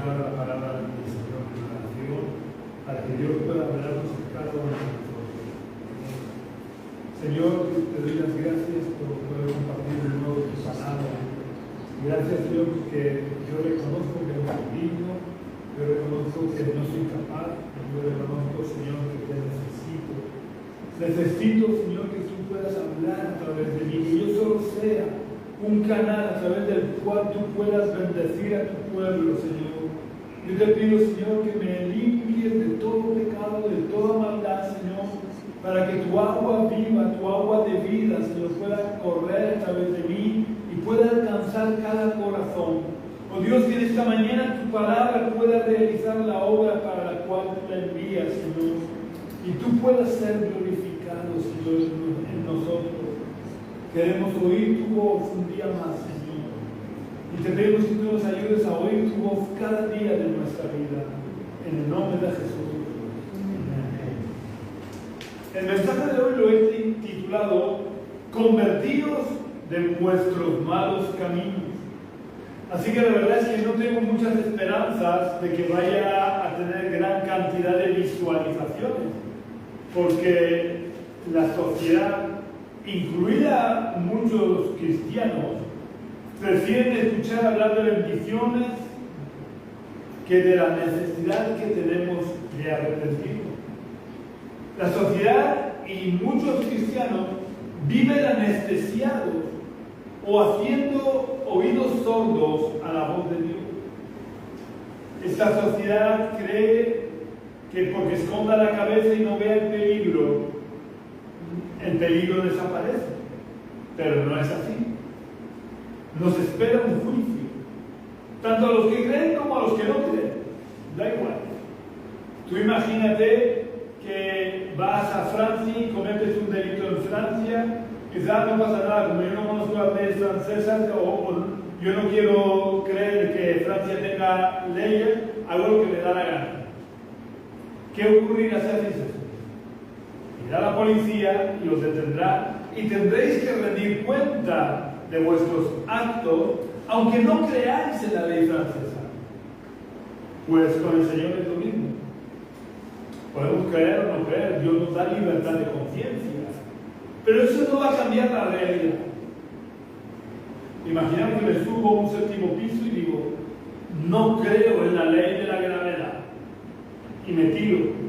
declarar la palabra del Señor en la oración para que Dios pueda hablarnos a cada uno de nosotros. Señor, te doy las gracias por poder compartir de nuevo tu palabra. Gracias, Señor, porque yo reconozco que no soy digno, yo reconozco que no soy capaz, yo reconozco, Señor, que te necesito. Necesito, Señor, que tú puedas hablar a través de mí, que yo solo sea un canal a través del cual tú puedas bendecir a tu pueblo, Señor. Yo te pido, Señor, que me limpies de todo pecado, de toda maldad, Señor, para que tu agua viva, tu agua de vida, Señor, pueda correr a través de mí y pueda alcanzar cada corazón. Oh Dios, que en esta mañana tu palabra pueda realizar la obra para la cual tú la envías, Señor, y tú puedas ser glorificado, Señor, en nosotros. Queremos oír tu voz un día más, Señor. Y te pedimos que tú nos ayudes a oír tu voz cada día de nuestra vida. En el nombre de Jesús. Amén. El mensaje de hoy lo he titulado Convertidos de vuestros malos caminos. Así que la verdad es que no tengo muchas esperanzas de que vaya a tener gran cantidad de visualizaciones. Porque la sociedad, incluida muchos cristianos, prefieren escuchar hablar de bendiciones que de la necesidad que tenemos de arrepentirnos. La sociedad y muchos cristianos viven anestesiados o haciendo oídos sordos a la voz de Dios. Esta sociedad cree que porque esconda la cabeza y no vea el peligro desaparece, pero no es así. Nos espera un juicio, tanto a los que creen como a los que no creen, da igual. Tú imagínate que vas a Francia y cometes un delito en Francia, quizás no pasa nada, como yo no conozco las leyes francesas o yo no quiero creer que Francia tenga leyes, hago lo que me da la gana. ¿Qué ocurrirá si haces eso? Irá la policía y os detendrá y tendréis que rendir cuenta de vuestros actos, aunque no creáis en la ley francesa. Pues con el Señor es lo mismo. Podemos creer o no creer, Dios nos da libertad de conciencia, pero eso no va a cambiar la realidad. Imaginamos que me subo a un séptimo piso y digo, no creo en la ley de la gravedad, y me tiro.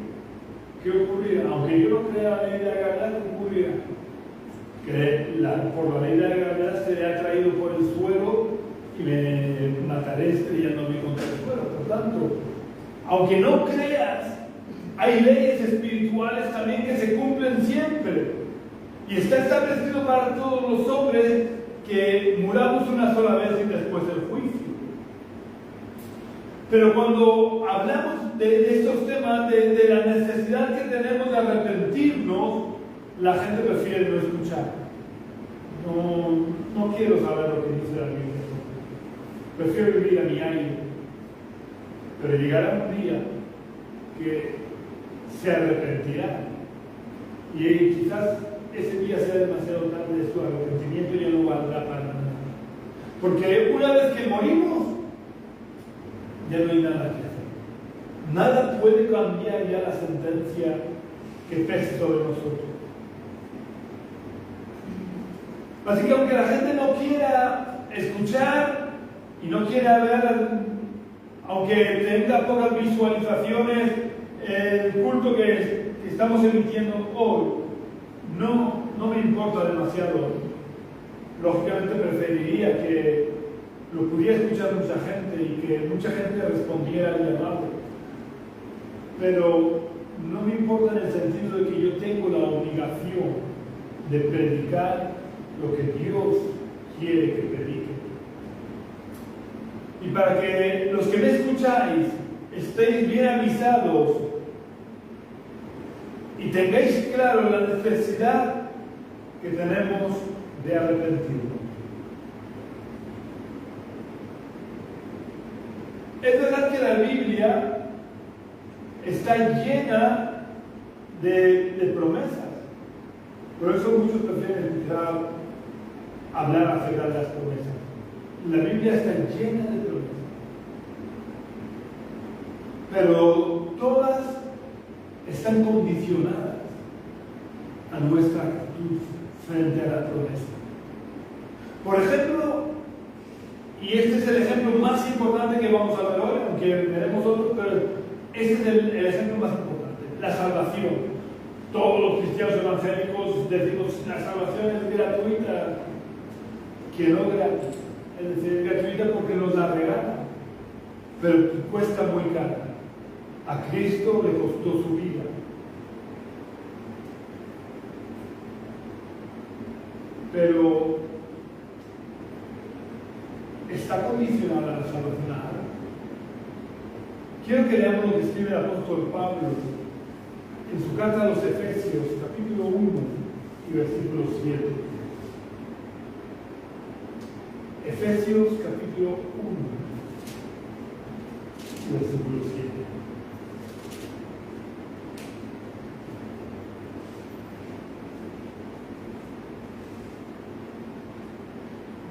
¿Qué ocurrirá? Aunque yo no crea la ley de la gravedad, ¿qué ocurrirá? Que por la ley de la gravedad seré atraído por el suelo y me mataré estrellándome contra el suelo. Por tanto, aunque no creas, hay leyes espirituales también que se cumplen siempre. Y está establecido para todos los hombres que muramos una sola vez y después el juicio. Pero cuando hablamos de estos temas, de la necesidad que tenemos de arrepentirnos, la gente prefiere no escuchar. No quiero saber lo que dice la Biblia. Prefiero vivir a mi aire. Pero llegará un día que se arrepentirá. Y quizás ese día sea demasiado tarde, de su arrepentimiento ya no valdrá para nada. Porque una vez que morimos, ya no hay nada que hacer. Nada puede cambiar ya la sentencia que pese sobre nosotros. Así que aunque la gente no quiera escuchar y no quiera ver, aunque tenga pocas visualizaciones, el culto que estamos emitiendo hoy, no me importa demasiado. Lógicamente preferiría que lo pudiera escuchar mucha gente y que mucha gente respondiera al llamado. Pero no me importa en el sentido de que yo tengo la obligación de predicar lo que Dios quiere que predique. Y para que los que me escucháis estéis bien avisados y tengáis claro la necesidad que tenemos de arrepentirnos. Es verdad que la Biblia está llena de promesas. Por eso muchos prefieren escuchar hablar acerca de las promesas. La Biblia está llena de promesas. pero todas están condicionadas a nuestra actitud frente a la promesa. Por ejemplo, y este es el ejemplo más importante que vamos a ver hoy, aunque veremos otros, pero este es el ejemplo más importante, la salvación. Todos los cristianos evangélicos decimos la salvación es gratuita, que no gratis, es decir, es gratuita porque nos la regala, pero cuesta muy cara. A Cristo le costó su vida. Pero está condicionada la salvación a algo. Quiero que leamos lo que escribe el apóstol Pablo en su carta a los Efesios, capítulo 1 y versículo 7. Efesios, capítulo 1 y versículo 7.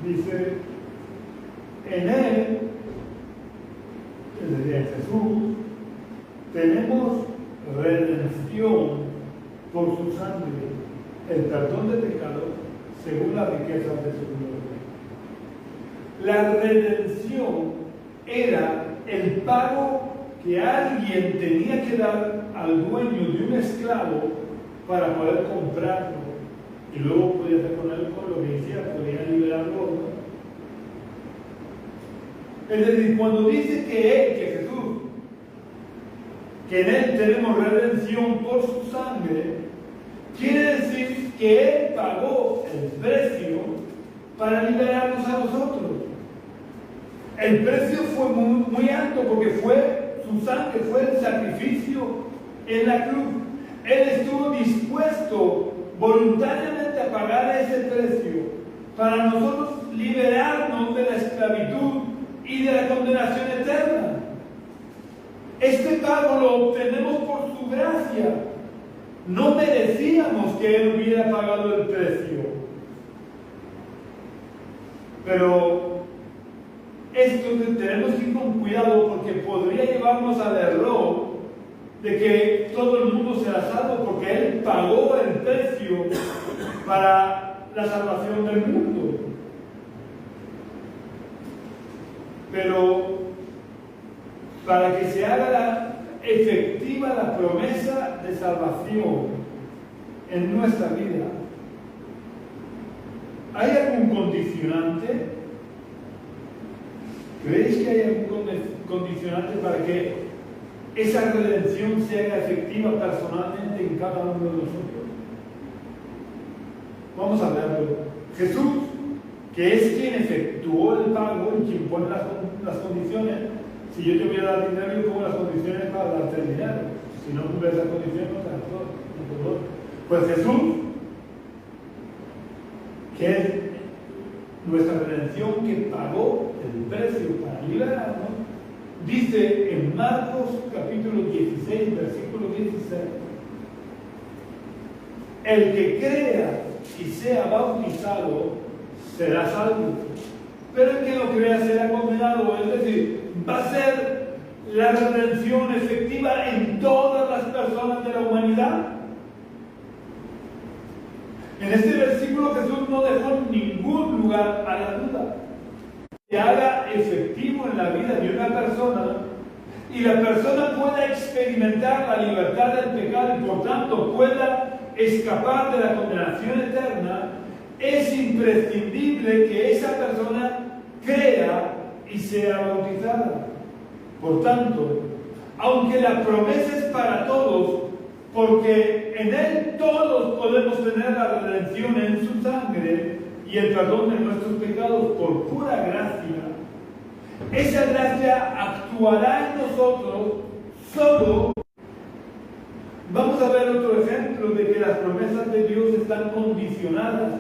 Dice, en Él, es decir, en Jesús, tenemos redención por su sangre, el perdón de pecados, según la riqueza de su gloria. La redención era el pago que alguien tenía que dar al dueño de un esclavo para poder comprarlo. Y luego podía hacer con él con lo que hiciera, podía liberarlo, ¿no? Es decir, cuando dice que Jesús, que en Él tenemos redención por su sangre, quiere decir que Él pagó el precio para liberarnos a nosotros. El precio fue muy alto porque fue su sangre, fue el sacrificio en la cruz. Él estuvo dispuesto voluntariamente a pagar ese precio para nosotros liberarnos de la esclavitud y de la condenación eterna. Este pago lo obtenemos por su gracia. No merecíamos que Él hubiera pagado el precio. Pero esto tenemos que ir con cuidado porque podría llevarnos al error de que todo el mundo será salvo porque Él pagó el precio para la salvación del mundo. Pero para que se haga efectiva la promesa de salvación en nuestra vida, ¿hay algún condicionante? ¿Creéis que hay algún condicionante para que esa redención se haga efectiva personalmente en cada uno de nosotros? Vamos a verlo. Jesús, que es quien efectuó el pago y quien pone las condiciones. Si yo te voy a dar dinero, yo pongo las condiciones para darte el dinero. Si no cumples esas condiciones, no te las doy. Pues Jesús, que es nuestra redención, que pagó el precio para liberarnos, dice en Marcos capítulo 16, versículo 16, el que crea y sea bautizado será salvo, pero el que no crea será condenado. Es decir, va a ser la redención efectiva en todas las personas de la humanidad. En este versículo Jesús no dejó ningún lugar a la duda. Que haga efectivo en la vida de una persona y la persona pueda experimentar la libertad del pecado y por tanto pueda escapar de la condenación eterna, es imprescindible que esa persona crea y sea bautizada. Por tanto, aunque la promesa es para todos, porque en Él todos podemos tener la redención en su sangre y el perdón de nuestros pecados por pura gracia, esa gracia actuará en nosotros solo. Vamos a ver otro ejemplo de que las promesas de Dios están condicionadas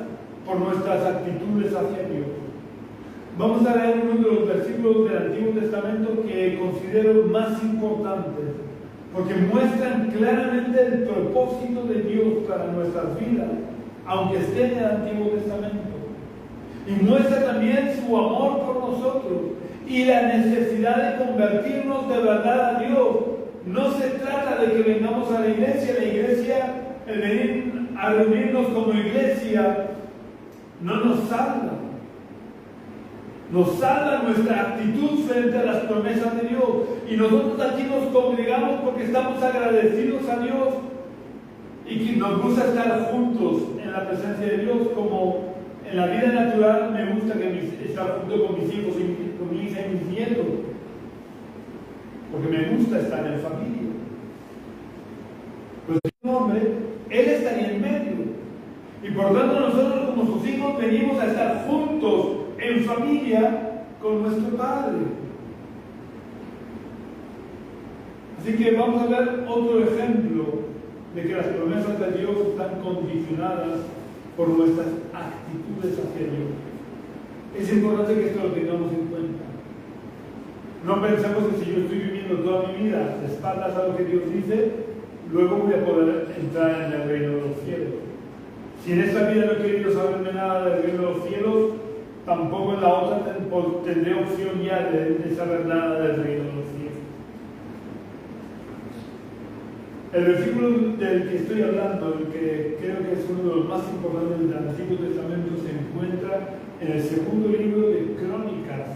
por nuestras actitudes hacia Dios. Vamos a leer uno de los versículos del Antiguo Testamento que considero más importantes, porque muestran claramente el propósito de Dios para nuestras vidas, aunque esté en el Antiguo Testamento. Y muestra también su amor por nosotros y la necesidad de convertirnos de verdad a Dios. No se trata de que vengamos a la iglesia, el venir a reunirnos como iglesia, no nos salva. Nos salva nuestra actitud frente a las promesas de Dios. Y nosotros aquí nos congregamos porque estamos agradecidos a Dios y que nos gusta estar juntos en la presencia de Dios. Como en la vida natural me gusta estar junto con mis hijos, con mi hija y mis nietos, porque me gusta estar en familia. Pues un hombre, Él estaría en medio. Y por tanto nosotros como sus hijos venimos a estar juntos en familia con nuestro Padre. Así que vamos a ver otro ejemplo de que las promesas de Dios están condicionadas por nuestras actitudes hacia Dios. Es importante que esto lo tengamos en cuenta. No pensemos que si yo estoy viviendo toda mi vida de espaldas a lo que Dios dice, luego voy a poder entrar en el reino de los cielos. Si en esta vida no he querido saberme nada del reino de los cielos, tampoco en la otra tendré opción ya de saber nada del reino de los cielos. El versículo del que estoy hablando, el que creo que es uno de los más importantes del Antiguo Testamento, se encuentra en el segundo libro de Crónicas,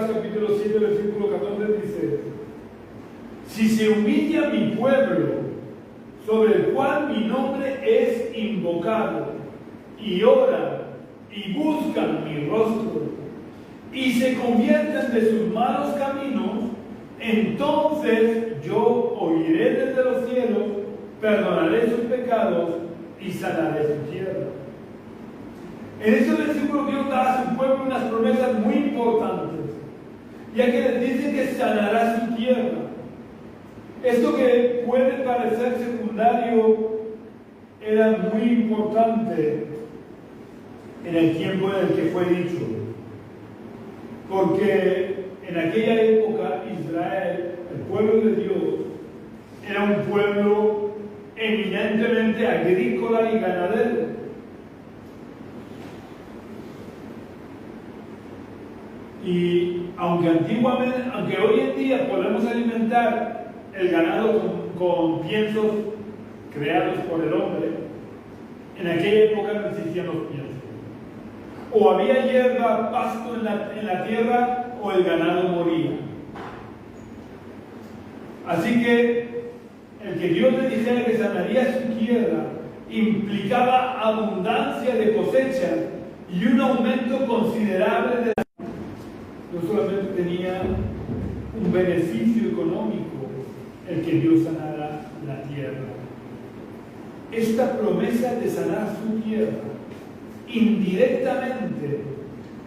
capítulo 7, versículo 14, dice: si se humilla mi pueblo, sobre el cual mi nombre es invocado, y oran y buscan mi rostro, y se convierten de sus malos caminos, entonces yo oiré desde los cielos, perdonaré sus pecados y sanaré su tierra. En este versículo Dios da a su pueblo unas promesas muy importantes, ya que les dice que sanará su tierra. Esto que puede parecer secundario era muy importante en el tiempo en el que fue dicho, porque en aquella época Israel, el pueblo de Dios, era un pueblo eminentemente agrícola y ganadero. Y aunque hoy en día podemos alimentar el ganado con piensos creados por el hombre, en aquella época no existían los piensos. O había hierba, pasto en la tierra, o el ganado moría. Así que el que Dios le dijera que sanaría su tierra implicaba abundancia de cosechas y un aumento considerable de la... No solamente tenía un beneficio económico el que Dios sanara la tierra. Esta promesa de sanar su tierra indirectamente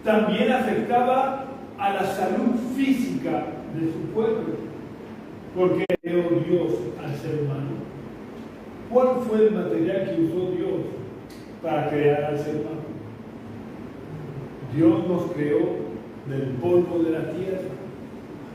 también afectaba a la salud física de su pueblo, porque creó Dios al ser humano. ¿Cuál fue el material que usó Dios para crear al ser humano? Dios nos creó del polvo de la tierra.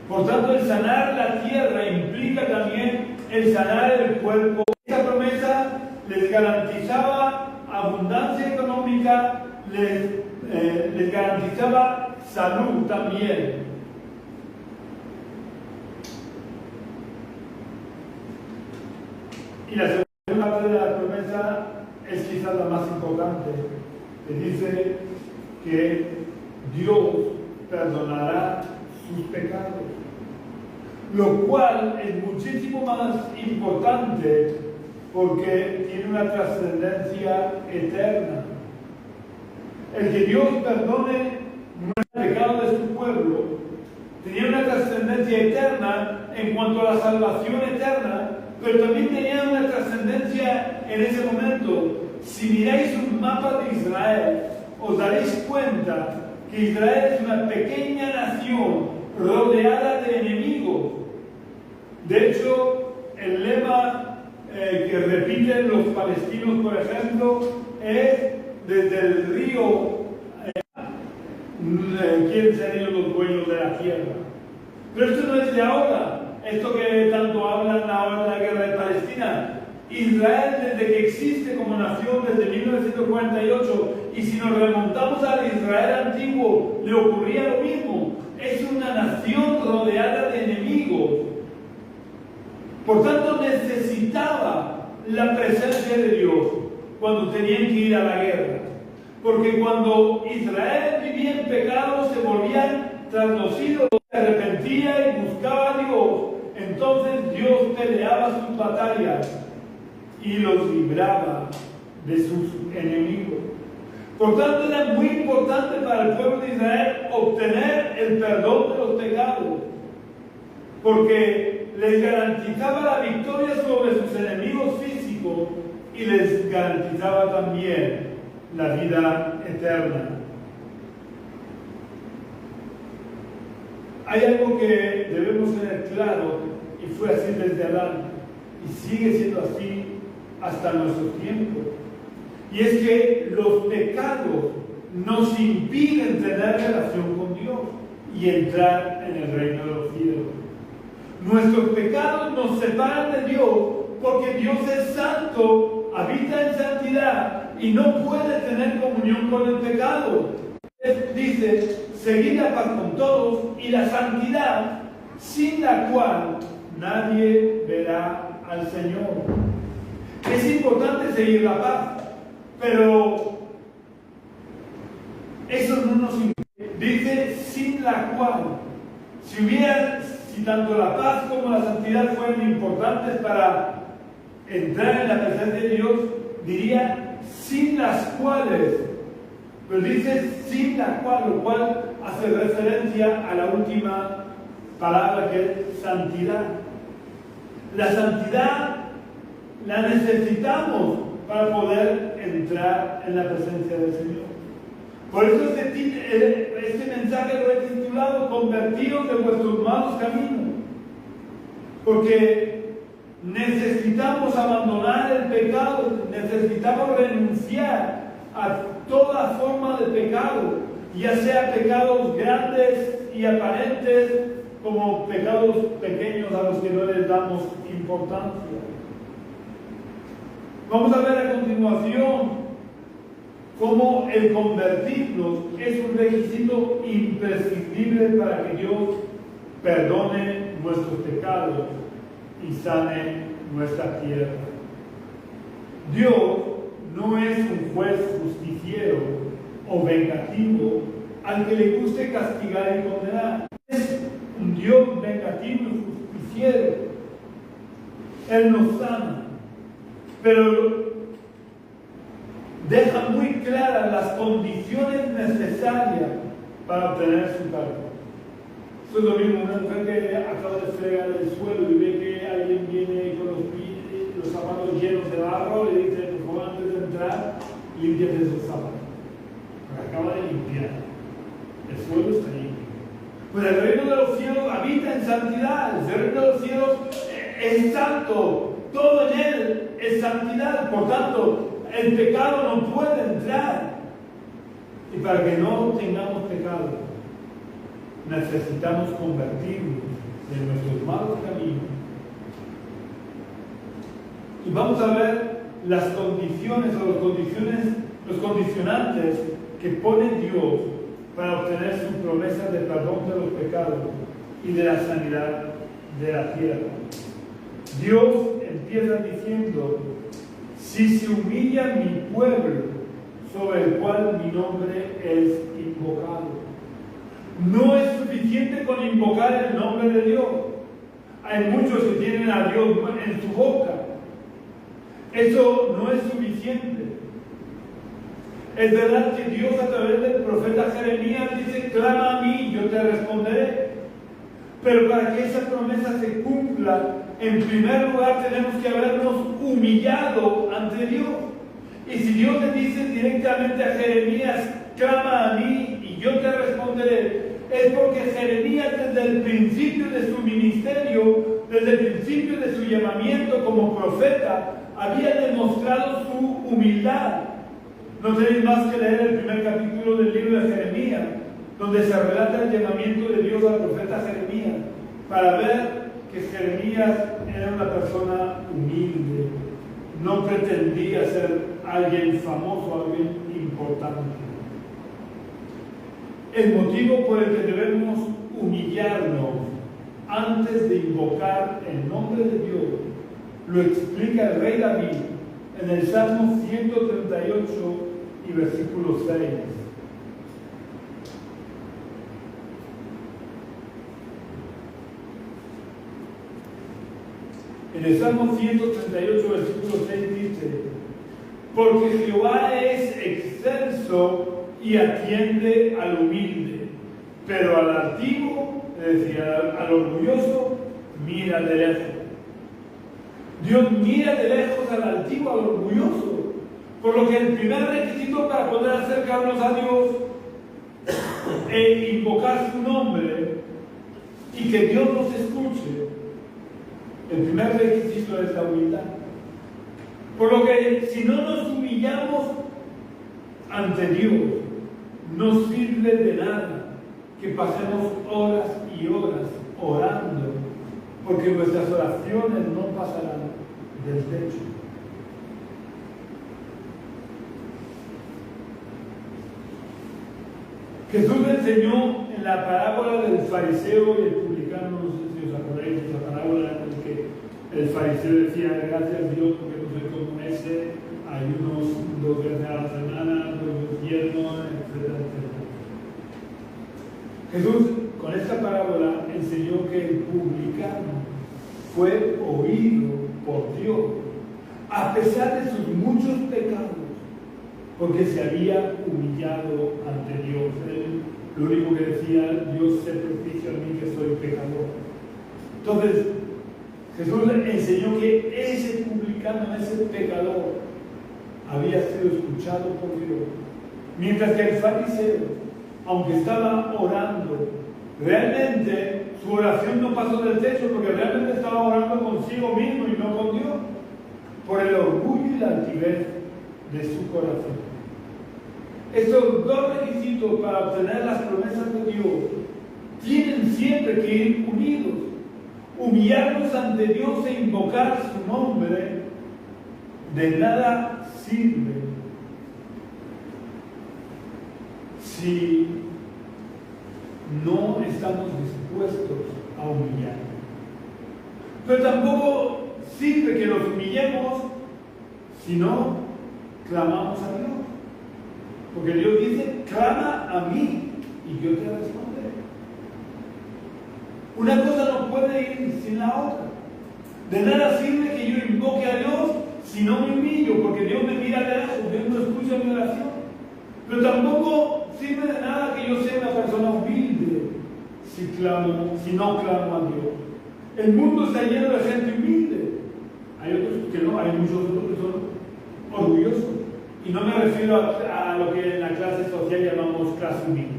Por tanto, el sanar la tierra implica también el sanar el cuerpo. Esta promesa les garantizaba abundancia económica, les garantizaba salud también. Y la segunda parte de la promesa es quizás la más importante, que dice que Dios perdonará sus pecados, lo cual es muchísimo más importante porque tiene una trascendencia eterna. El que Dios perdone el pecado de su pueblo tenía una trascendencia eterna en cuanto a la salvación eterna, pero también tenía una trascendencia en ese momento. Si miráis un mapa de Israel, os daréis cuenta que Israel es una pequeña nación rodeada de enemigos. De hecho, el lema que repiten los palestinos, por ejemplo, es desde el río, quieren ser ellos los dueños de la tierra. Pero esto no es de ahora. Esto que tanto hablan ahora de la guerra de Palestina Israel, desde que existe como nación, desde 1948, y si nos remontamos al Israel antiguo, le ocurría lo mismo. Es una nación rodeada de enemigos. Por tanto, necesitaba la presencia de Dios cuando tenían que ir a la guerra. Porque cuando Israel vivía en pecado, se volvían traslucidos, se arrepentía y buscaba a Dios. Entonces Dios peleaba sus batallas y los libraba de sus enemigos. Por tanto, era muy importante para el pueblo de Israel obtener el perdón de los pecados, porque les garantizaba la victoria sobre sus enemigos físicos y les garantizaba también la vida eterna. Hay algo que debemos tener claro, y fue así desde Adán, y sigue siendo así hasta nuestro tiempo, y es que los pecados nos impiden tener relación con Dios y entrar en el reino de los cielos. Nuestros pecados nos separan de Dios porque Dios es santo, habita en santidad y no puede tener comunión con el pecado. Él dice, seguid la paz con todos y la santidad, sin la cual nadie verá al Señor. Es importante seguir la paz, pero eso no nos impide. Dice, sin la cual. Si tanto la paz como la santidad fueran importantes para entrar en la presencia de Dios, diría, sin las cuales. Pero dice, sin la cual, lo cual hace referencia a la última palabra, que es santidad. La santidad la necesitamos para poder entrar en la presencia del Señor. Por eso este mensaje lo he titulado Convertidos de vuestros malos caminos. Porque necesitamos abandonar el pecado, necesitamos renunciar a toda forma de pecado, ya sea pecados grandes y aparentes, como pecados pequeños a los que no les damos importancia. Vamos a ver a continuación cómo el convertirnos es un requisito imprescindible para que Dios perdone nuestros pecados y sane nuestra tierra. Dios no es un juez justiciero o vengativo al que le guste castigar y condenar. Es un Dios vengativo y justiciero. Él nos sana, pero deja muy claras las condiciones necesarias para obtener su perdón. Eso es lo mismo, una mujer que acaba de fregar el suelo y ve que alguien viene con los zapatos llenos de barro, le dice, por favor, antes de entrar, límpiate esos zapatos. Porque acaba de limpiar. El suelo está limpio. Pues el reino de los cielos habita en santidad. El reino de los cielos es santo. Todo en él es santidad. Por tanto, el pecado no puede entrar. Y para que no tengamos pecado, necesitamos convertirnos de nuestros malos caminos. Y vamos a ver las condiciones o los condicionantes que pone Dios para obtener su promesa de perdón de los pecados y de la sanidad de la tierra. Dios empieza diciendo, si se humilla mi pueblo, sobre el cual mi nombre es invocado. No es suficiente con invocar el nombre de Dios. Hay muchos que tienen a Dios en su boca. Eso no es suficiente. Es verdad que Dios a través del profeta Jeremías dice, clama a mí, yo te responderé. Pero para que esa promesa se cumpla, en primer lugar tenemos que habernos humillado ante Dios. Y si Dios le dice directamente a Jeremías, clama a mí y yo te responderé, es porque Jeremías desde el principio de su ministerio, desde el principio de su llamamiento como profeta, había demostrado su humildad. No tenéis más que leer el primer capítulo del libro de Jeremías, donde se relata el llamamiento de Dios al profeta Jeremías, para ver que Jeremías era una persona humilde, no pretendía ser alguien famoso, alguien importante. El motivo por el que debemos humillarnos antes de invocar el nombre de Dios lo explica el rey David en el Salmo 138 y versículo 6. En el Salmo 138, versículo 6 dice: porque Jehová es excelso y atiende al humilde, pero al altivo, es decir, al orgulloso, mira de lejos. Dios mira de lejos al altivo, al orgulloso. Por lo que el primer requisito para poder acercarnos a Dios e invocar su nombre y que Dios nos escuche, el primer requisito es la humildad. Por lo que si no nos humillamos ante Dios, no sirve de nada que pasemos horas y horas orando, porque nuestras oraciones no pasarán del techo. Jesús enseñó en la parábola del fariseo y el publicano, no sé si os acordáis de esa parábola en la que el fariseo decía: gracias a Dios porque no soy como ese, ayunos 2 veces a la semana, no yerno, etcétera, etcétera. Jesús con esta parábola enseñó que el publicano fue oído por Dios a pesar de sus muchos pecados, porque se había humillado ante Dios. Él lo único que decía: Dios se propicia a mí que soy pecador. Entonces Jesús le enseñó que ese publicano, ese pecador, había sido escuchado por Dios, mientras que el fariseo, aunque estaba orando, realmente su oración no pasó del techo, porque realmente estaba orando consigo mismo y no con Dios, por el orgullo y la altivez de su corazón. Estos dos requisitos para obtener las promesas de Dios tienen siempre que ir unidos. Humillarnos ante Dios e invocar su nombre de nada sirve si no estamos dispuestos a humillarnos. Pero tampoco sirve que nos humillemos si no clamamos a Dios. Porque Dios dice: clama a mí y yo te responderé. Una cosa no puede ir sin la otra. De nada sirve que yo invoque a Dios si no me humillo, porque Dios me mira de lejos, Dios no escucha mi oración. Pero tampoco sirve de nada que yo sea una persona humilde si no clamo a Dios. El mundo está lleno de gente humilde. Hay otros que no, hay muchos otros que son orgullosos. Y no me refiero a lo que en la clase social llamamos clase humilde,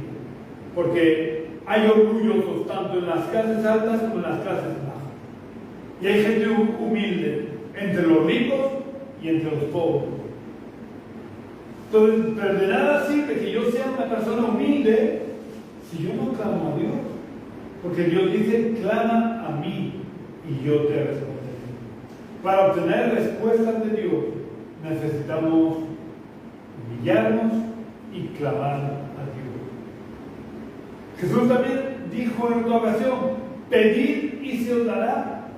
porque hay orgullosos tanto en las clases altas como en las clases bajas. Y hay gente humilde entre los ricos y entre los pobres. Entonces, pero de nada sirve que yo sea una persona humilde si yo no clamo a Dios. Porque Dios dice: clama a mí y yo te responderé. Para obtener respuestas de Dios necesitamos humillarnos y clamar a Dios. Jesús también dijo en otra ocasión: pedid y se os dará.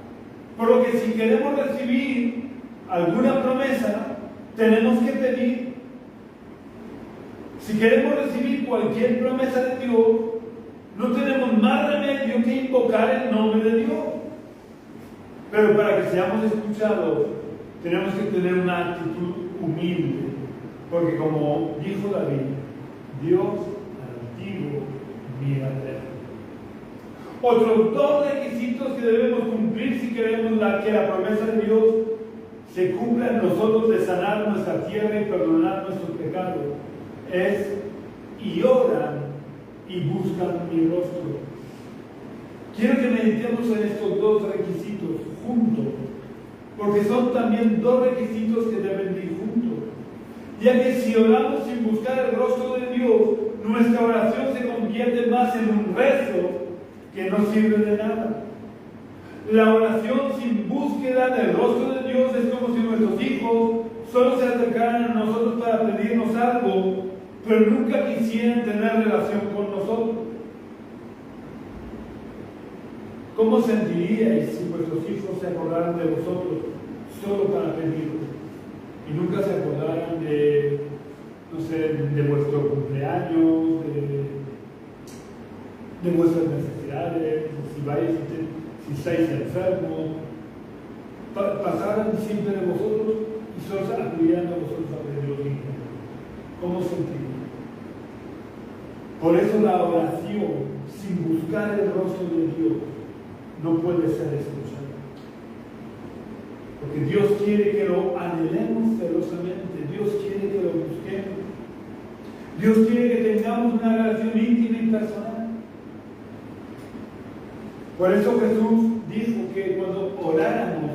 Por lo que si queremos recibir alguna promesa, tenemos que pedir. Si queremos recibir cualquier promesa de Dios, no tenemos más remedio que invocar el nombre de Dios. Pero para que seamos escuchados, tenemos que tener una actitud humilde. Porque como dijo David, Dios altivo mira de lejos. Otros dos requisitos que debemos cumplir si queremos que la promesa de Dios se cumpla en nosotros, de sanar nuestra tierra y perdonar nuestros pecados, es: y oran y buscan mi rostro. Quiero que meditemos en estos dos requisitos juntos, porque son también dos requisitos que deben ir juntos. Ya que si oramos sin buscar el rostro de Dios, nuestra oración se convierte más en un rezo que no sirve de nada. La oración sin búsqueda del rostro de de Dios es como si nuestros hijos solo se acercaran a nosotros para pedirnos algo, pero nunca quisieran tener relación con nosotros. ¿Cómo sentiríais si vuestros hijos se acordaran de vosotros solo para pediros y nunca se acordaran de, no sé, de vuestro cumpleaños, de vuestras necesidades, si estáis enfermos, pasaran siempre de vosotros y solo acudieran a vosotros a pediros? ¿Cómo sentiríais? Por eso la oración, sin buscar el rostro de Dios, no puede ser escuchada. Porque Dios quiere que lo anhelemos celosamente, Dios quiere que lo busquemos, Dios quiere que tengamos una relación íntima y personal. Por eso Jesús dijo que cuando oráramos,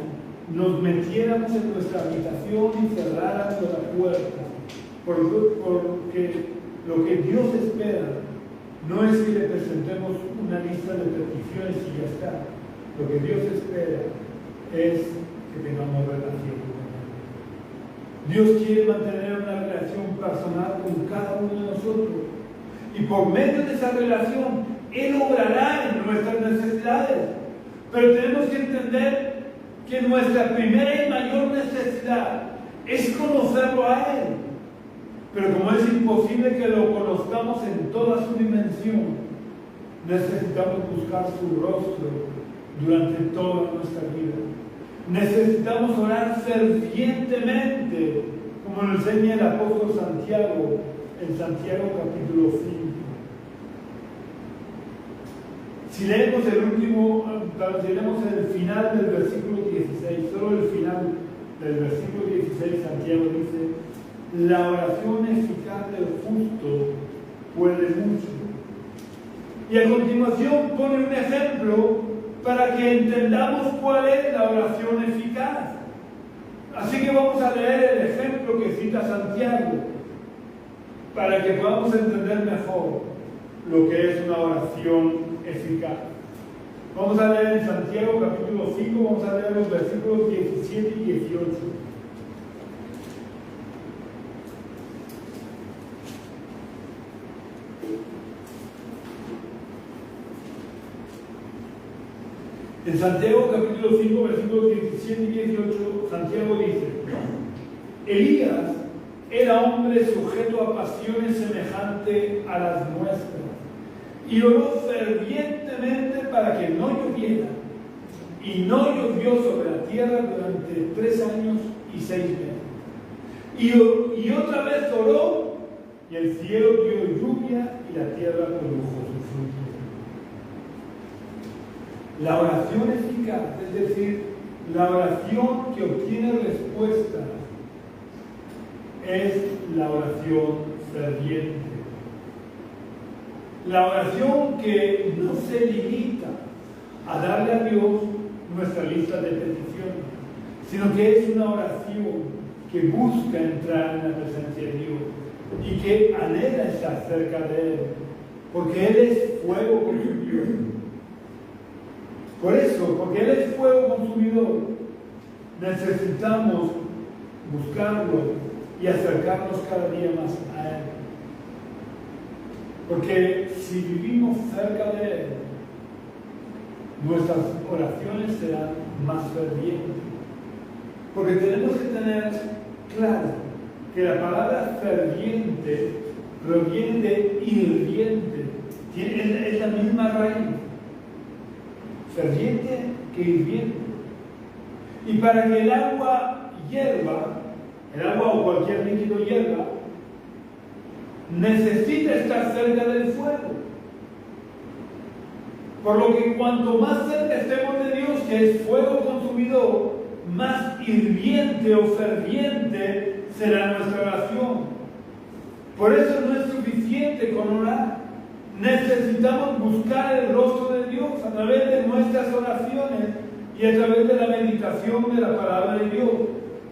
nos metiéramos en nuestra habitación y cerráramos la puerta, porque lo que Dios espera no es que le presentemos una lista de peticiones y ya está. Lo que Dios espera es que tengamos relación con Él. Dios quiere mantener una relación personal con cada uno de nosotros. Y por medio de esa relación, Él obrará en nuestras necesidades. Pero tenemos que entender que nuestra primera y mayor necesidad es conocerlo a Él. Pero como es imposible que lo conozcamos en toda su dimensión, necesitamos buscar su rostro durante toda nuestra vida. Necesitamos orar fervientemente, como nos enseña el apóstol Santiago, en Santiago capítulo 5. Si leemos el final del versículo 16, solo el final del versículo 16, Santiago dice: la oración eficaz del justo puede mucho. Y a continuación pone un ejemplo para que entendamos cuál es la oración eficaz. Así que vamos a leer el ejemplo que cita Santiago para que podamos entender mejor lo que es una oración eficaz. Vamos a leer en Santiago capítulo 5, vamos a leer los versículos 17 y 18. En Santiago capítulo 5, versículos 17 y 18, Santiago dice: Elías era hombre sujeto a pasiones semejantes a las nuestras, y oró fervientemente para que no lloviera, y no llovió sobre la tierra durante 3 años y 6 meses. Y otra vez oró, y el cielo dio lluvia, y la tierra produjo su fruto. La oración eficaz, es decir, la oración que obtiene respuesta, es la oración ferviente. La oración que no se limita a darle a Dios nuestra lista de peticiones, sino que es una oración que busca entrar en la presencia de Dios y que anhela estar cerca de Él, porque Él es fuego consumidor. Por eso, porque Él es fuego consumidor, necesitamos buscarlo y acercarnos cada día más a Él. Porque si vivimos cerca de Él, nuestras oraciones serán más fervientes. Porque tenemos que tener claro que la palabra ferviente proviene de hirviente, es la misma raíz. Ferviente que hirviente. Y para que el agua hierva, el agua o cualquier líquido hierva, necesita estar cerca del fuego. Por lo que cuanto más cerca estemos de Dios, que es fuego consumidor, más hirviente o ferviente será nuestra oración. Por eso no es suficiente con orar. Necesitamos buscar el rostro de Dios a través de nuestras oraciones y a través de la meditación de la palabra de Dios,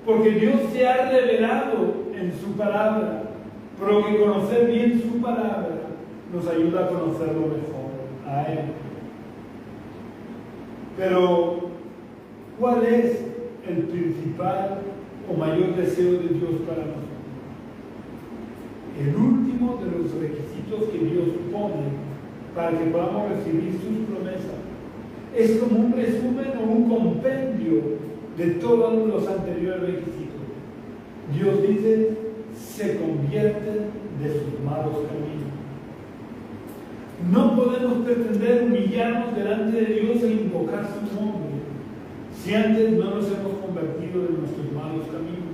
porque Dios se ha revelado en su palabra, por lo que conocer bien su palabra nos ayuda a conocerlo mejor a Él. Pero, ¿cuál es el principal o mayor deseo de Dios para nosotros. El último de los requisitos que Dios pone para que podamos recibir sus promesas es como un resumen o un compendio de todos los anteriores requisitos. Dios dice: se convierten de sus malos caminos. No podemos pretender humillarnos delante de Dios e invocar su nombre si antes no nos hemos convertido de nuestros malos caminos.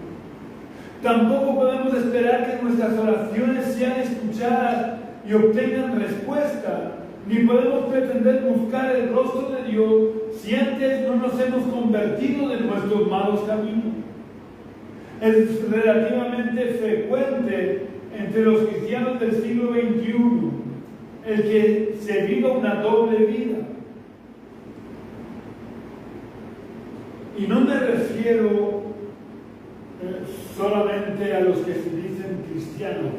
Tampoco podemos esperar que nuestras oraciones sean escuchadas y obtengan respuesta, ni podemos pretender buscar el rostro de Dios si antes no nos hemos convertido de nuestros malos caminos. Es relativamente frecuente entre los cristianos del siglo XXI el que se viva una doble vida. Y no me refiero solamente a los que se dicen cristianos,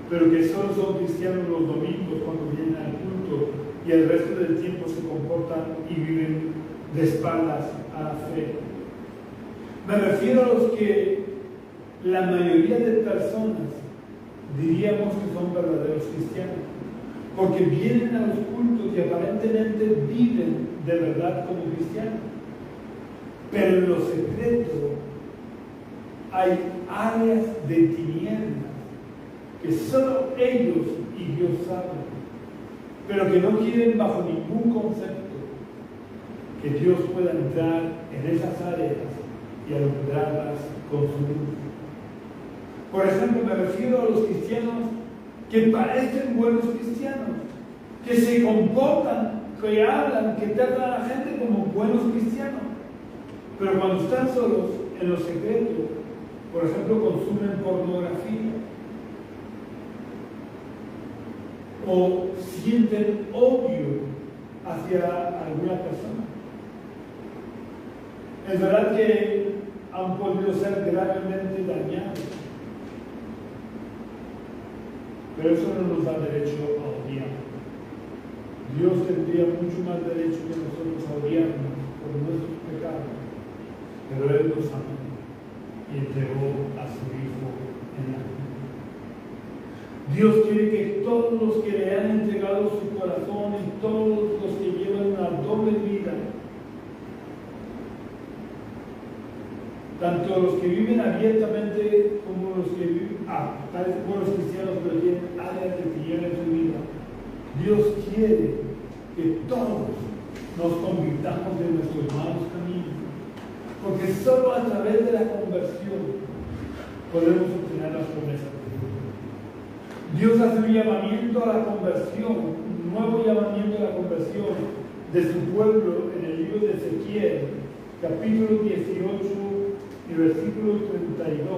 pero que solo son cristianos los domingos cuando vienen al culto y el resto del tiempo se comportan y viven de espaldas a la fe. Me refiero a los que la mayoría de personas diríamos que son verdaderos cristianos, porque vienen a los cultos y aparentemente viven de verdad como cristianos, pero en lo secreto hay áreas de tinieblas que solo ellos y Dios saben, pero que no quieren bajo ningún concepto que Dios pueda entrar en esas áreas y alumbrarlas con su luz. Por ejemplo, me refiero a los cristianos que parecen buenos cristianos, que se comportan, que hablan, que tratan a la gente como buenos cristianos, pero cuando están solos, en lo secreto, por ejemplo, consumen pornografía o sienten odio hacia alguna persona. Es verdad que han podido ser gravemente dañados, pero eso no nos da derecho a odiar. Dios tendría mucho más derecho que nosotros a odiarnos por nuestros pecados, pero Él nos amó y entregó a su Hijo en la cruz. Dios quiere que todos los que le han entregado su corazón y todos los que llevan una doble vida, tanto los que viven abiertamente como los que viven, tales buenos cristianos, pero tienen áreas de tinieblas en su vida, Dios quiere que todos nos convirtamos de nuestros malos caminos, porque solo a través de la conversión podemos obtener las promesas de Dios. Dios hace un llamamiento a la conversión, un nuevo llamamiento a la conversión de su pueblo en el libro de Ezequiel, capítulo 18 y versículo 32,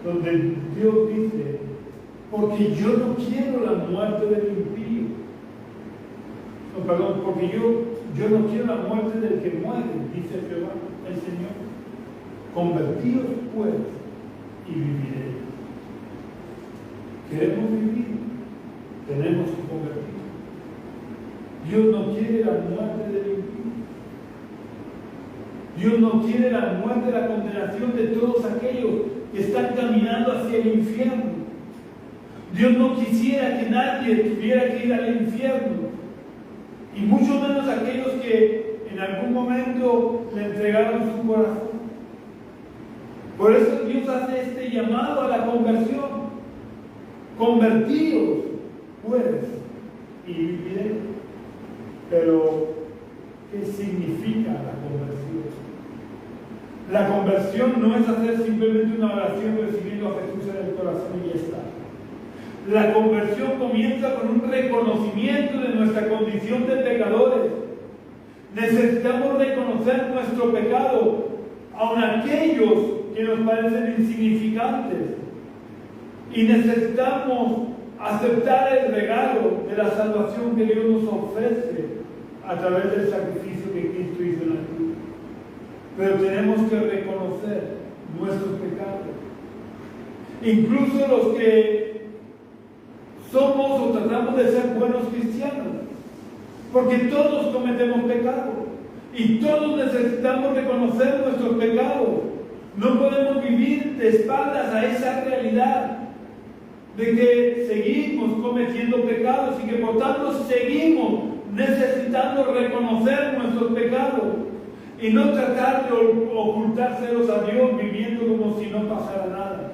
donde Dios dice: porque yo no quiero la muerte del impío. No, perdón, porque yo no quiero la muerte del que muere, dice Jehová, el Señor. Convertíos pues y viviréis. ¿Queremos vivir? Tenemos que convertir. Dios no quiere la muerte del impío. Dios no quiere la muerte, la condenación de todos aquellos que están caminando hacia el infierno. Dios no quisiera que nadie tuviera que ir al infierno, y mucho menos aquellos que en algún momento le entregaron su corazón. Por eso Dios hace este llamado a la conversión. Convertíos, pues, y viviréis. Pero, ¿qué significa la conversión? La conversión no es hacer simplemente una oración recibiendo a Jesús en el corazón y ya está. La conversión comienza con un reconocimiento de nuestra condición de pecadores. Necesitamos reconocer nuestro pecado, aun aquellos que nos parecen insignificantes. Y necesitamos aceptar el regalo de la salvación que Dios nos ofrece a través del sacrificio que Cristo hizo en la cruz. Pero tenemos que reconocer nuestros pecados. Incluso los que somos o tratamos de ser buenos cristianos, porque todos cometemos pecado. Y todos necesitamos reconocer nuestros pecados. No podemos vivir de espaldas a esa realidad de que seguimos cometiendo pecados y que por tanto seguimos necesitando reconocer nuestros pecados y no tratar de ocultárselos a Dios viviendo como si no pasara nada.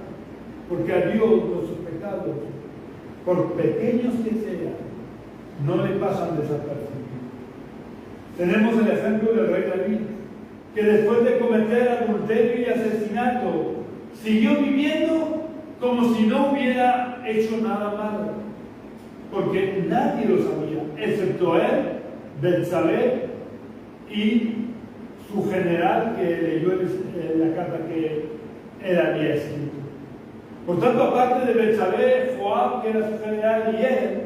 Porque a Dios nuestros pecados, por pequeños que sean, no le pasan desapercibidos. Tenemos el ejemplo del rey David, que después de cometer adulterio y asesinato, siguió viviendo como si no hubiera hecho nada malo, porque nadie lo sabía, excepto él, Betsabé y su general que leyó la carta que él había escrito. Por tanto, aparte de Betsabé, Joab, que era su general, y él,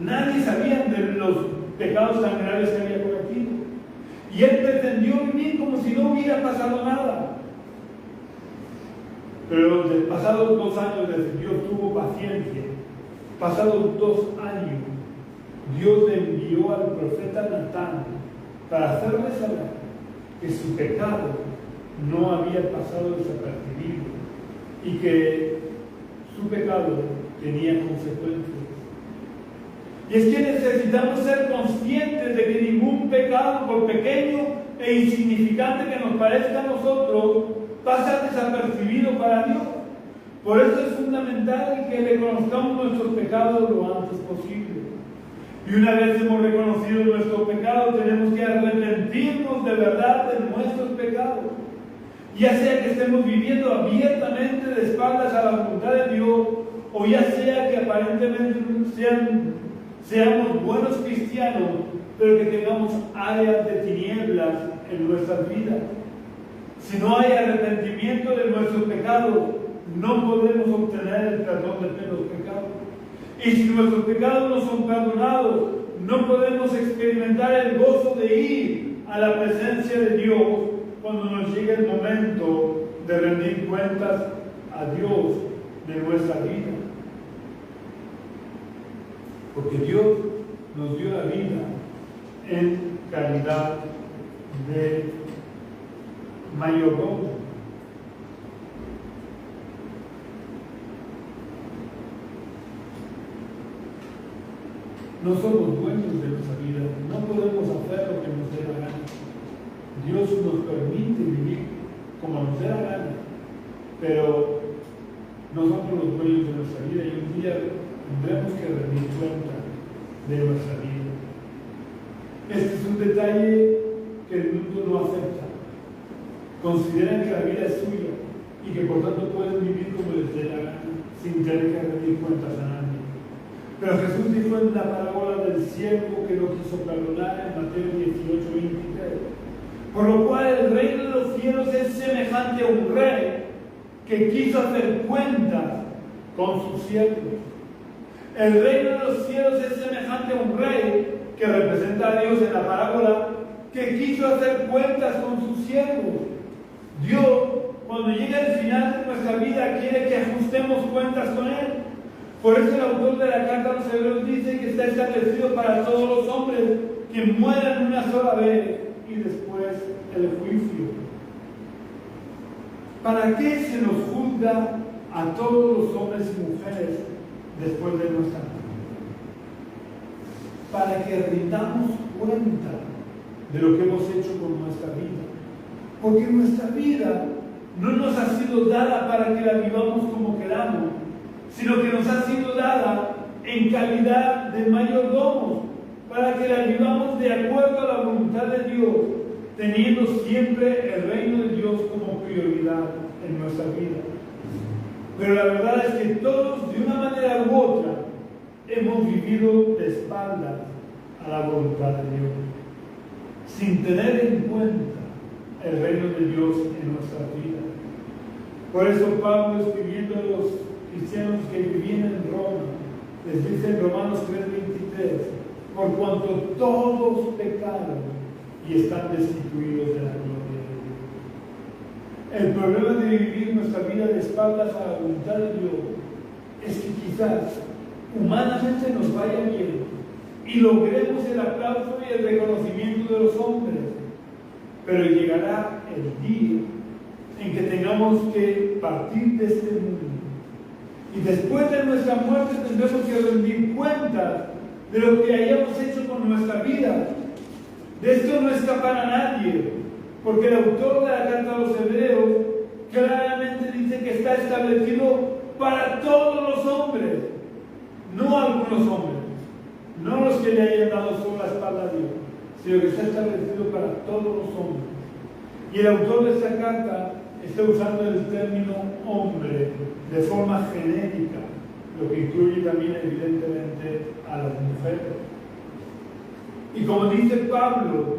nadie sabía de los pecados tan graves que había cometido. Y él pretendió vivir como si no hubiera pasado nada. Pero pasados 2 años, Dios tuvo paciencia. Pasados 2 años, Dios le envió al profeta Natán para hacerle saber que su pecado no había pasado desapercibido y que su pecado tenía consecuencias. Y es que necesitamos ser conscientes de que ningún pecado, por pequeño e insignificante que nos parezca a nosotros, pasa desapercibido para Dios. Por eso es fundamental que reconozcamos nuestros pecados lo antes posible. Y una vez hemos reconocido nuestros pecados, tenemos que arrepentirnos de verdad de nuestros pecados. Ya sea que estemos viviendo abiertamente de espaldas a la voluntad de Dios, o ya sea que aparentemente seamos buenos cristianos, pero que tengamos áreas de tinieblas en nuestras vidas. Si no hay arrepentimiento de nuestros pecados, no podemos obtener el perdón de los pecados. Y si nuestros pecados no son perdonados, no podemos experimentar el gozo de ir a la presencia de Dios cuando nos llegue el momento de rendir cuentas a Dios de nuestra vida. Porque Dios nos dio la vida en calidad de mayordomo. No somos dueños de nuestra vida, no podemos hacer lo que nos dé la gana. Dios nos permite vivir como nos dé la gana, pero no somos los dueños de nuestra vida y un día tendremos que rendir cuenta de nuestra vida. Este es un detalle que el mundo no acepta. Consideran que la vida es suya y que por tanto pueden vivir como les dé la gana, sin tener que rendir cuentas a nadie. Pero Jesús dijo en la parábola del siervo que no quiso perdonar en Mateo 18:23. Por lo cual el reino de los cielos es semejante a un rey que quiso hacer cuentas con sus siervos. El reino de los cielos es semejante a un rey que representa a Dios en la parábola que quiso hacer cuentas con sus siervos. Dios, cuando llega el final de nuestra vida, quiere que ajustemos cuentas con Él. Por eso el autor de la carta a los Hebreos dice que está establecido para todos los hombres que mueran una sola vez y después el juicio. ¿Para qué se nos juzga a todos los hombres y mujeres después de nuestra vida? Para que rindamos cuenta de lo que hemos hecho con nuestra vida. Porque nuestra vida no nos ha sido dada para que la vivamos como queramos, sino que nos ha sido dada en calidad de mayordomos, para que la vivamos de acuerdo a la voluntad de Dios, teniendo siempre el reino de Dios como prioridad en nuestra vida. Pero la verdad es que todos, de una manera u otra, hemos vivido de espaldas a la voluntad de Dios, sin tener en cuenta el reino de Dios en nuestra vida. Por eso Pablo, escribiendo a los cristianos que vivían en Roma, les dice en Romanos 3:23, por cuanto todos pecaron y están destituidos de la gloria de Dios. El problema de vivir nuestra vida de espaldas a la voluntad de Dios es que quizás humanamente nos vaya bien y logremos el aplauso y el reconocimiento de los hombres, pero llegará el día en que tengamos que partir de este mundo. Y después de nuestra muerte tendremos que rendir cuentas de lo que hayamos hecho con nuestra vida. De esto no escapará nadie, porque el autor de la carta a los Hebreos claramente dice que está establecido para todos los hombres, no algunos hombres, no los que le hayan dado solo la espalda a Dios, sino que está establecido para todos los hombres. Y el autor de esta carta está usando el término hombre de forma genérica, lo que incluye también evidentemente a las mujeres. Y como dice Pablo,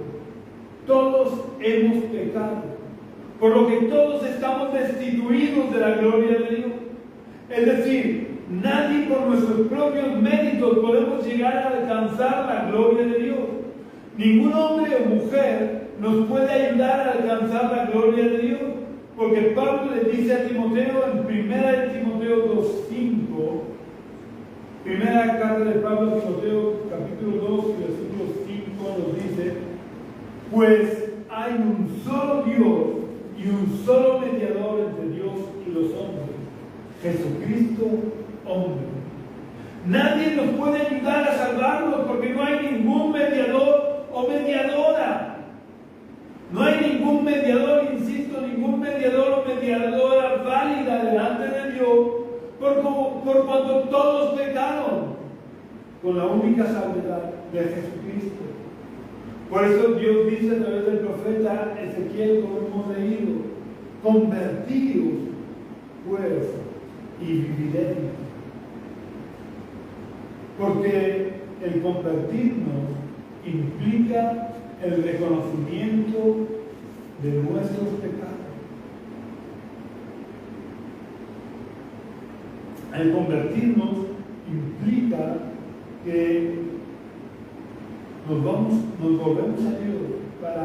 todos hemos pecado, por lo que todos estamos destituidos de la gloria de Dios. Es decir, nadie por nuestros propios méritos podemos llegar a alcanzar la gloria de Dios. Ningún hombre o mujer nos puede ayudar a alcanzar la gloria de Dios, porque Pablo le dice a Timoteo en 1 Timoteo 2:5, primera carta de Pablo a Timoteo, capítulo 2, versículo 5, nos dice: pues hay un solo Dios y un solo mediador entre Dios y los hombres, Jesucristo, hombre. Nadie nos puede ayudar a salvarnos porque no hay ningún mediador o mediadora. No hay ningún mediador, insisto, ningún mediador o mediadora válida delante de Dios por cuanto todos pecaron, con la única salvedad de Jesucristo. Por eso Dios dice a través del profeta Ezequiel, como hemos leído: convertíos pues y viviréis. Porque el convertirnos implica el reconocimiento de nuestros pecados. El convertirnos implica que nos volvemos a Dios para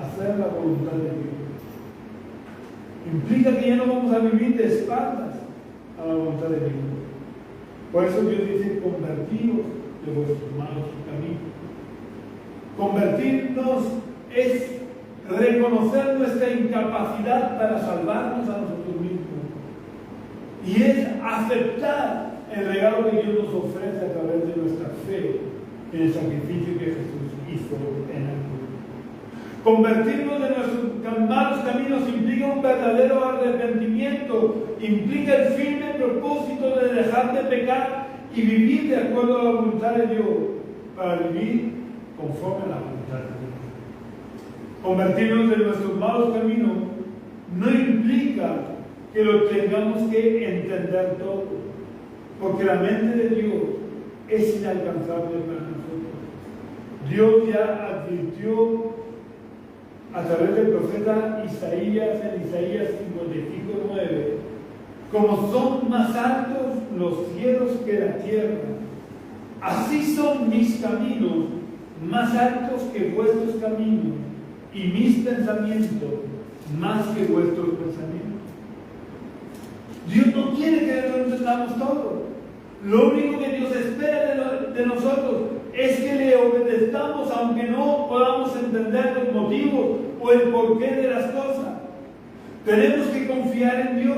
hacer la voluntad de Dios. Implica que ya no vamos a vivir de espaldas a la voluntad de Dios. Por eso Dios dice: convertíos de vuestros malos caminos. Convertirnos es reconocer nuestra incapacidad para salvarnos a nosotros mismos. Y es aceptar el regalo que Dios nos ofrece a través de nuestra fe en el sacrificio que Jesús hizo en la cruz. Convertirnos de nuestros malos caminos implica un verdadero arrepentimiento, implica el firme propósito de dejar de pecar y vivir de acuerdo a la voluntad de Dios, para vivir conforme a la voluntad de Dios. Convertirnos de nuestros malos caminos no implica que lo tengamos que entender todo, porque la mente de Dios es inalcanzable para nosotros. Dios ya advirtió a través del profeta Isaías, en Isaías 55:9, como son más altos los cielos que la tierra, así son mis caminos más altos que vuestros caminos, y mis pensamientos más que vuestros pensamientos. Dios no quiere que lo entendamos todo. Lo único que Dios espera de nosotros es que le obedezcamos, aunque no podamos entender los motivos o el porqué de las cosas. Tenemos que confiar en Dios.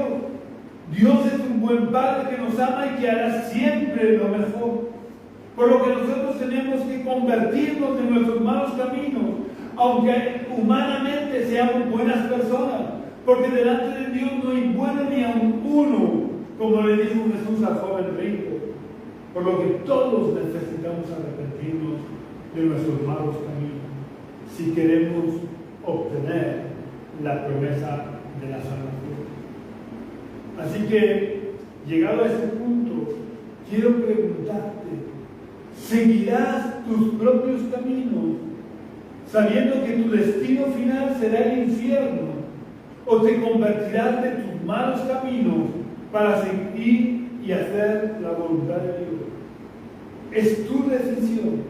Dios es un buen Padre que nos ama y que hará siempre lo mejor. Por lo que nosotros tenemos que convertirnos de nuestros malos caminos, aunque humanamente seamos buenas personas, porque delante de Dios no hay bueno ni aun uno, como le dijo Jesús al joven rico. Por lo que todos necesitamos arrepentirnos de nuestros malos caminos si queremos obtener la promesa de la salvación. Así que, llegado a este punto, quiero preguntarte: ¿seguirás tus propios caminos sabiendo que tu destino final será el infierno? ¿O te convertirás de tus malos caminos para seguir y hacer la voluntad de Dios? Es tu decisión.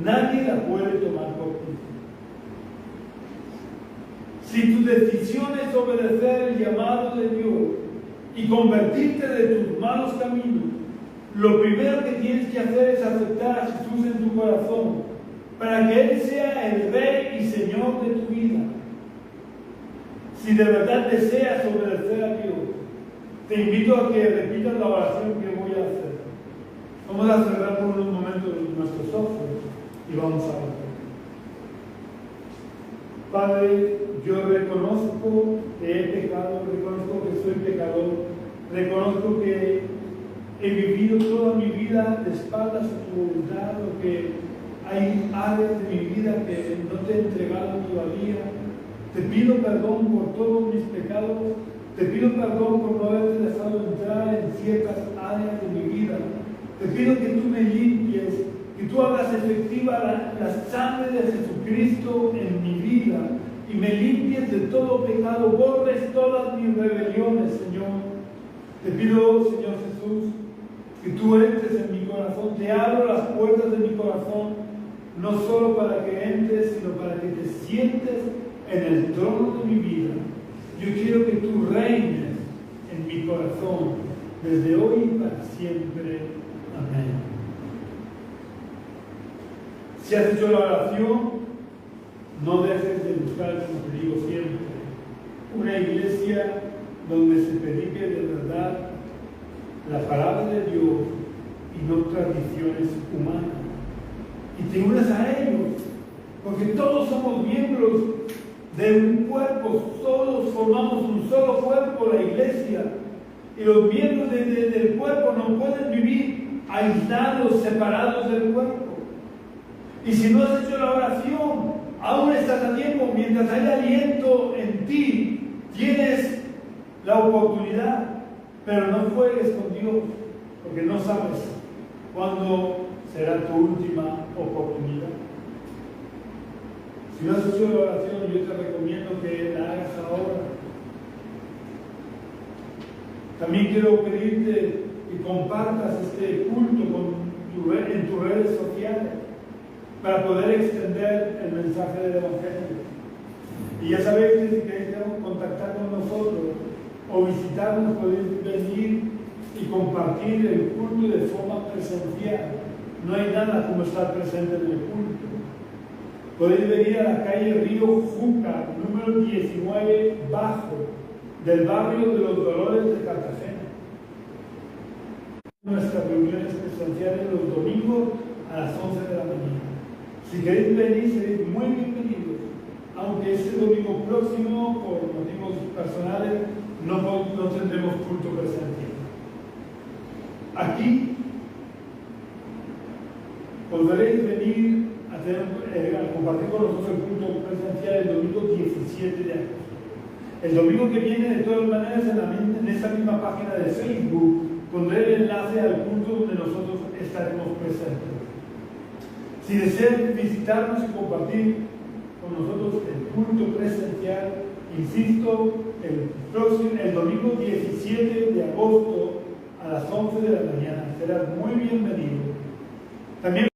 Nadie la puede tomar por ti. Si tu decisión es obedecer el llamado de Dios y convertirte de tus malos caminos, lo primero que tienes que hacer es aceptar a Jesús en tu corazón, para que Él sea el Rey y Señor Señor de tu vida. Si de verdad deseas obedecer a Dios, te invito a que repitas la oración que voy a hacer. Vamos a cerrar por unos momentos nuestros ojos y vamos a orar. Padre, yo reconozco que he pecado, reconozco que soy pecador, reconozco que he vivido toda mi vida de espaldas a tu voluntad, o que hay áreas de mi vida que no te he entregado todavía. Te pido perdón por todos mis pecados, te pido perdón por no haberte dejado entrar en ciertas áreas de mi vida. Te pido que tú me limpies, que tú hagas efectiva la sangre de Jesucristo en mi vida y me limpies de todo pecado, borres todas mis rebeliones, Señor. Te pido, Señor Jesús, que tú entres en mi corazón, te abro las puertas de mi corazón, no solo para que entres, sino para que te sientes en el trono de mi vida. Yo quiero que tú reines en mi corazón, desde hoy y para siempre. Amén. Si has hecho la oración, no dejes de buscar, como te digo siempre, una iglesia donde se predique de verdad la palabra de Dios y no tradiciones humanas. Y te unes a ellos, porque todos somos miembros de un cuerpo, todos formamos un solo cuerpo, la iglesia, y los miembros del cuerpo no pueden vivir aislados, separados del cuerpo. Y si no has hecho la oración, aún estás a tiempo. Mientras haya aliento en ti, tienes la oportunidad, pero no juegues con Dios, porque no sabes cuándo será tu última oportunidad. Si no has hecho la oración, yo te recomiendo que la hagas ahora. También quiero pedirte que compartas este culto en tus redes sociales para poder extender el mensaje del Evangelio. Y ya sabéis que si queréis contactar con nosotros o visitarnos, podéis venir y compartir el culto de forma presencial. No hay nada como estar presente en el culto. Podéis venir a la calle Río Júcar, número 19 bajo, del barrio de los Dolores de Cartagena. Nuestras reuniones presenciales los domingos a las 11 de la mañana. Si queréis venir, seréis muy bienvenidos, aunque este domingo próximo, por motivos personales, no tendremos culto presencial. Aquí podréis venir a compartir con nosotros el culto presencial el domingo 17 de agosto. El domingo que viene, de todas maneras, en esta misma página de Facebook, pondré el enlace al culto donde nosotros estaremos presentes. Si desean visitarnos y compartir con nosotros el culto presencial, insisto, el domingo 17 de agosto a las 11 de la mañana. Serás muy bienvenido. También